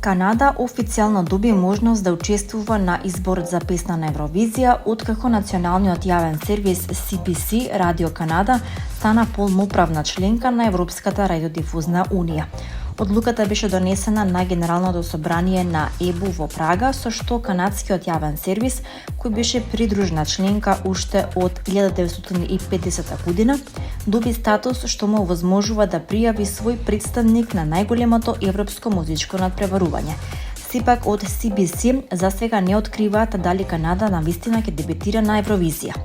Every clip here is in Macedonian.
Канада официјално доби можност да учествува на изборот за песна на Евровизија, откако националниот јавен сервис CBC Радио Канада стана полноправна членка на Европската радиодифузна унија. Одлуката беше донесена на Генералното собрание на ЕБУ во Прага, со што канадскиот јавен сервис, кој беше придружна членка уште од 1950 година, доби статус што му овозможува да пријави свој представник на најголемото европско музичко надпреварување. Сепак од CBC за сега не откриваат дали Канада навистина ќе дебютира на Евровизија.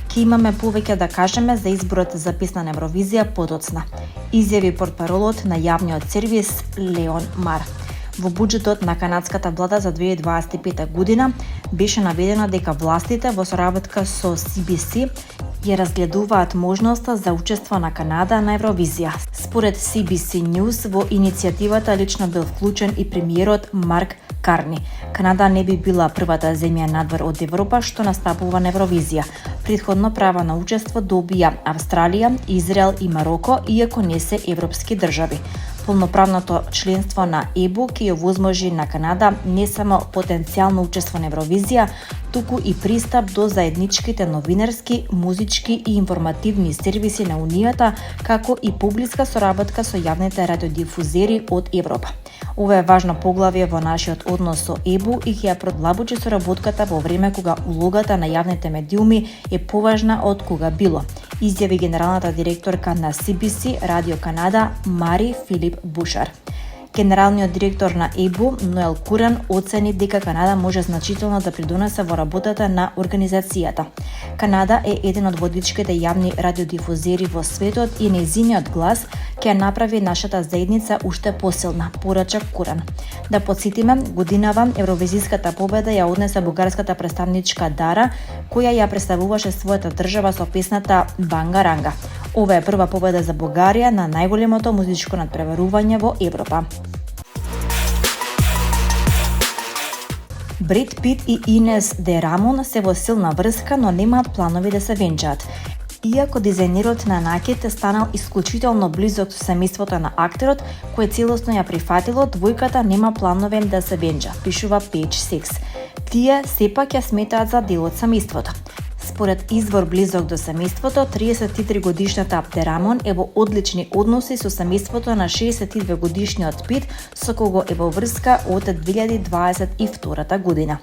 Ке имаме повеќе да кажеме за изборот за песна на Евровизија подоцна, изјави портпаролот на јавниот сервис Леон Мар. Во буџетот на канадската влада за 2025 година беше наведено дека властите во соработка со CBC ја разгледуваат можноста за учество на Канада на Евровизија. Според CBC News, во иницијативата лично бил вклучен и премиерот Марк Карни. Канада не би била првата земја надвор од Европа што настапува на Евровизија. Претходно право на учество добија Австралија, Израел и Мароко, иако не се европски држави. Полноправното членство на ЕБУ ќе ја возможи на Канада не само потенцијално учество на Евровизија, туку и пристап до заедничките новинарски, музички и информативни сервиси на Унијата, како и поблиска соработка со јавните радиодифузери од Европа. Ова е важно поглавје во нашиот однос со ЕБУ и ќе ја продлабочи соработката во време кога улогата на јавните медиуми е поважна од кога било, изјави генералната директорка на CBC Радио Канада Мари Филип Бушар. Генералниот директор на ЕБУ, Ноел Куран, оцени дека Канада може значително да придонесе во работата на организацијата. Канада е еден од водичките јавни радиодифузери во светот и нејзиниот глас ќе направи нашата заедница уште посилна, порача Куран. Да подсетиме, годинава евровизиската победа ја однесе бугарската представничка Дара, која ја представуваше својата држава со песната Бангаранга. Ова е прва победа за Бугарија на најголемото музичко надпреварување во Европа. Бред Пит и Инес де Рамон се во силна врска, но немаат планови да се венчаат. Иако дизајнерот на накид станал исклучително близок со семејството на актерот, кој целосно ја прифатило, двојката нема планови да се венча, пишува Page 6. Тие сепак ја сметаат за дел од семејството. Според извор близок до семејството, 33 годишната де Рамон е во одлични односи со семејството на 62 годишниот Пит, со кого е во врска од 2022 година.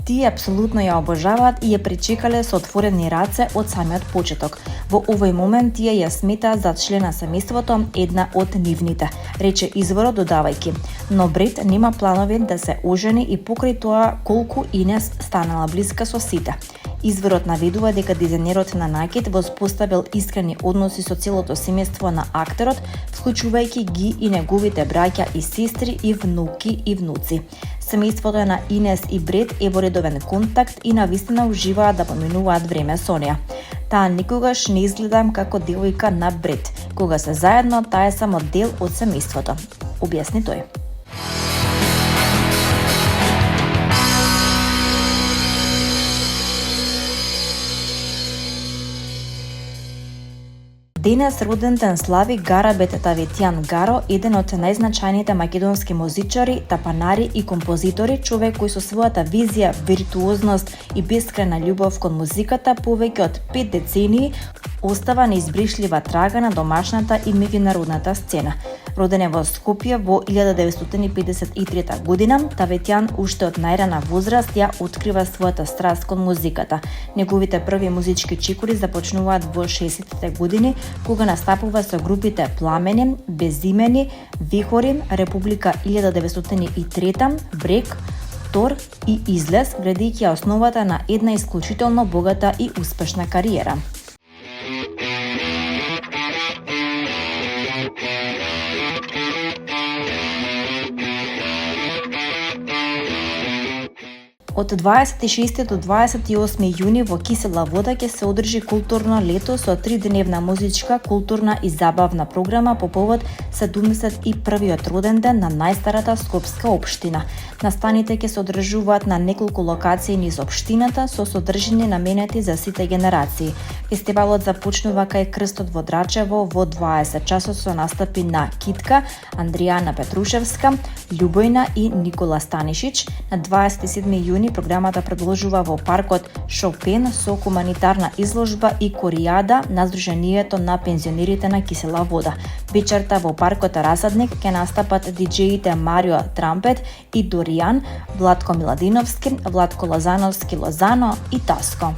Тие апсолутно ја обожаваат и ја пречекале со отворени раце од самиот почеток. Во овој момент тие ја сметаат за член на семејството една од нивните, рече изворот додавајќи. Но Бред нема планови да се ожени и покрај тоа колку Инес станала блиска со сите. Изворот наведува дека дизајнерот на накид воспоставил искрени односи со целото семејство на актерот, вклучувајќи ги и неговите браќа и сестри и внуки и внуци. Семејството на Инес и Бред е во редовен контакт и навистина уживаат да поминуваат време со неа. Таа никогаш не изгледам како девојка на Бред. Кога се заедно, таа е само дел од семејството, објасни тој. Денес роденден слави Гарабет Таветјан Гаро, еден од најзначајните македонски музичари, тапанари и композитори, човек кој со својата визија, виртуозност и бескрајна љубов кон музиката повеќе од 5 децении остава неизбришлива трага на домашната и меѓународната сцена. Роден е во Скопје во 1953 година, Таветјан уште од најрана возраст ја открива својата страст кон музиката. Неговите први музички чекори започнуваат во 60-те години, кога настапува со групите Пламени, Безимени, Вихори, Република 1903, Брег, Тор и Излез, градејќи ја основата на една исклучително богата и успешна кариера. Од 26 до 28 јуни во Кисела Вода ќе се одржи културно лето со 3-деневна музичка, културна и забавна програма по повод 71-виот роден ден на најстарата скопска општина. Настаните ќе се одржуваат на неколку локации низ општината со содржини наменети за сите генерации. Фестивалот започнува кај Крстот во Драчево во 20 часот со настапи на Китка, Андријана Петрушевска, Љубојна и Никола Станишич. На 27 јуни програмата продолжува во паркот Шопен со хуманитарна изложба и коријада на Сдруженијето на пензионерите на Кисела Вода. Вечерта во паркот Расадник ќе настапат диџеите Марио Трампет и Доријан, Владко Миладиновски, Владко Лозановски Лозано и Таско.